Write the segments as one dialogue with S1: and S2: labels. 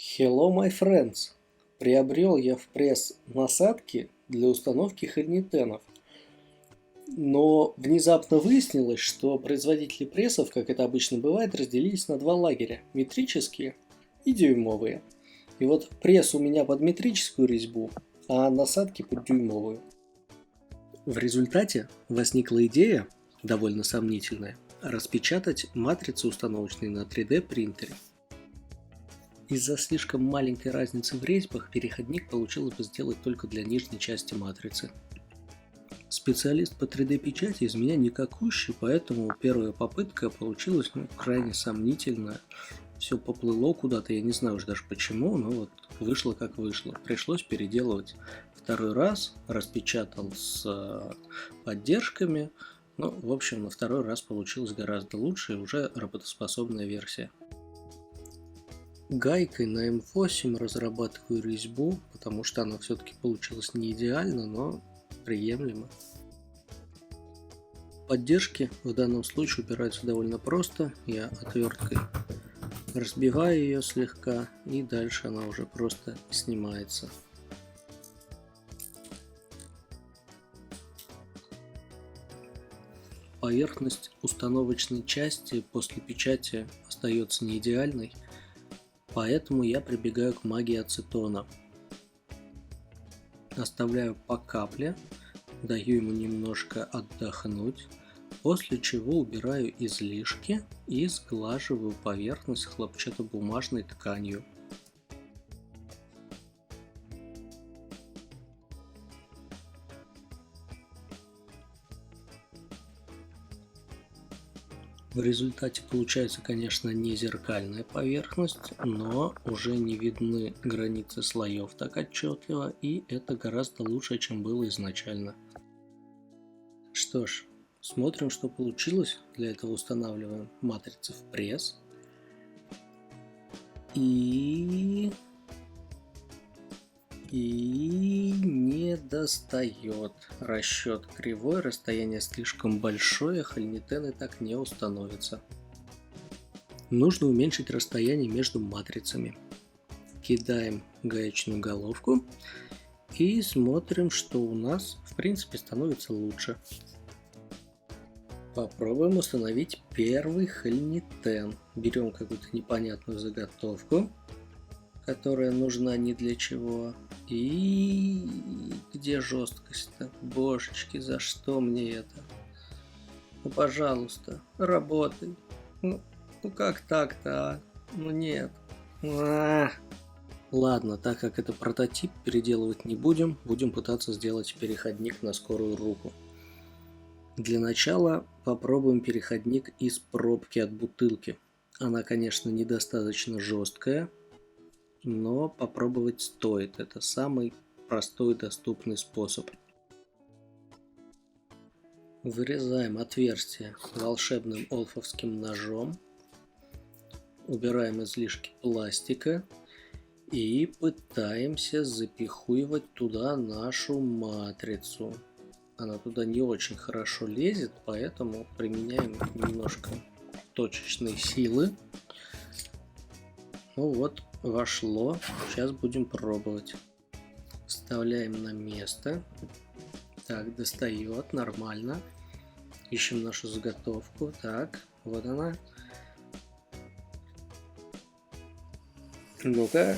S1: Hello, my friends! Приобрел я в пресс насадки для установки хольнитенов. Но внезапно выяснилось, что производители прессов, как это обычно бывает, разделились на два лагеря – метрические и дюймовые. И вот пресс у меня под метрическую резьбу, а насадки под дюймовую. В результате возникла идея, довольно сомнительная, распечатать матрицы установочные на 3D принтере. Из-за слишком маленькой разницы в резьбах переходник получилось бы сделать только для нижней части матрицы. Специалист по 3D-печати из меня никакущий, поэтому первая попытка получилась крайне сомнительная. Все поплыло куда-то, я не знаю уж даже почему, но вот вышло как вышло. Пришлось переделывать второй раз, распечатал с поддержками. Ну, в общем, на второй раз получилось гораздо лучше и уже работоспособная версия. Гайкой на М8 разрабатываю резьбу, потому что она все-таки получилась не идеально, но приемлемо. Поддержки в данном случае упираются довольно просто. Я отверткой разбиваю ее слегка, и дальше она уже просто снимается. Поверхность установочной части после печати остается не идеальной. Поэтому я прибегаю к магии ацетона. Оставляю по капле, даю ему немножко отдохнуть, после чего убираю излишки и сглаживаю поверхность хлопчатобумажной тканью. В результате получается, конечно, не зеркальная поверхность, но уже не видны границы слоев так отчетливо, и это гораздо лучше, чем было изначально. Что ж, смотрим, что получилось. Для этого устанавливаем матрицы в пресс. И не достает. Расчет кривой, расстояние слишком большое, хольнитены так не установятся. Нужно уменьшить расстояние между матрицами. Кидаем гаечную головку и смотрим, что у нас в принципе становится лучше. Попробуем установить первый хольнитен. Берем какую-то непонятную заготовку, которая нужна ни для чего. И где жесткость-то? Божечки, за что мне это? Ну, пожалуйста, работай. Ну как так-то, а? Ну нет. Ладно, так как это прототип, переделывать не будем. Будем пытаться сделать переходник на скорую руку. Для начала попробуем переходник из пробки от бутылки. Она, конечно, недостаточно жесткая, но попробовать стоит. Это самый простой и доступный способ. Вырезаем отверстие волшебным олфовским ножом. Убираем излишки пластика и пытаемся запихивать туда нашу матрицу. Она туда не очень хорошо лезет, поэтому применяем немножко точечной силы. Ну вот, вошло. Сейчас будем пробовать. Вставляем на место. Так, достает, нормально. Ищем нашу заготовку. Так, вот она. Ну-ка.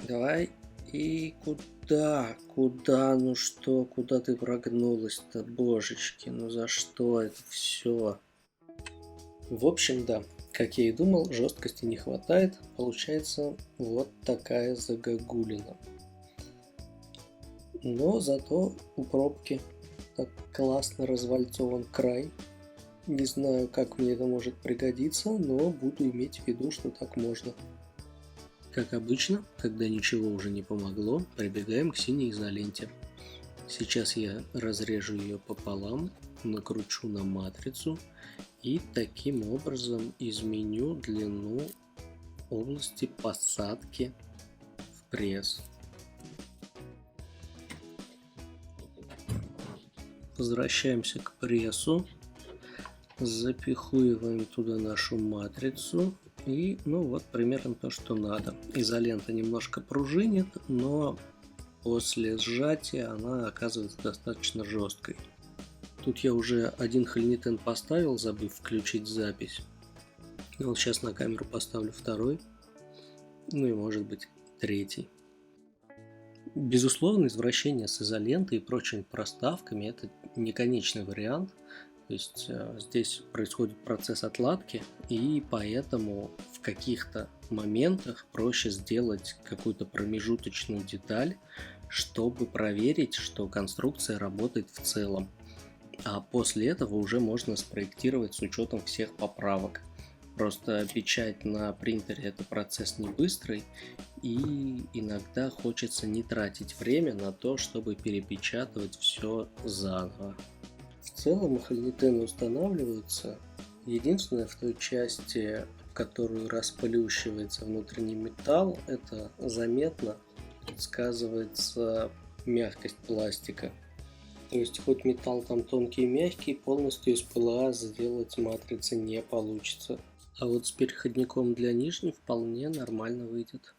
S1: Давай. И куда? Куда? Ну что? Куда ты прогнулась-то, божечки? Ну за что это все? В общем, да. Как я и думал, жесткости не хватает. Получается вот такая загогулина. Но зато у пробки так классно развальцован край. Не знаю, как мне это может пригодиться, но буду иметь в виду, что так можно. Как обычно, когда ничего уже не помогло, прибегаем к синей изоленте. Сейчас я разрежу ее пополам, накручу на матрицу и таким образом изменю длину области посадки в пресс. Возвращаемся к прессу, запихиваем туда нашу матрицу И, ну вот, примерно то, что надо. Изолента немножко пружинит, но после сжатия она оказывается достаточно жесткой. Тут я уже один хольнитен поставил, забыв включить запись. Вот сейчас на камеру поставлю второй. Ну и может быть третий. Безусловно, извращение с изолентой и прочими проставками – это не конечный вариант. То есть здесь происходит процесс отладки, и поэтому в каких-то моментах проще сделать какую-то промежуточную деталь, чтобы проверить, что конструкция работает в целом. А после этого уже можно спроектировать с учетом всех поправок. Просто печать на принтере – это процесс не быстрый, и иногда хочется не тратить время на то, чтобы перепечатывать все заново. В целом хольнитены устанавливаются. Единственное, в той части, в которую расплющивается внутренний металл, это заметно сказывается мягкость пластика. То есть хоть металл там тонкий и мягкий, полностью из ПЛА сделать матрицы не получится. А вот с переходником для нижней вполне нормально выйдет.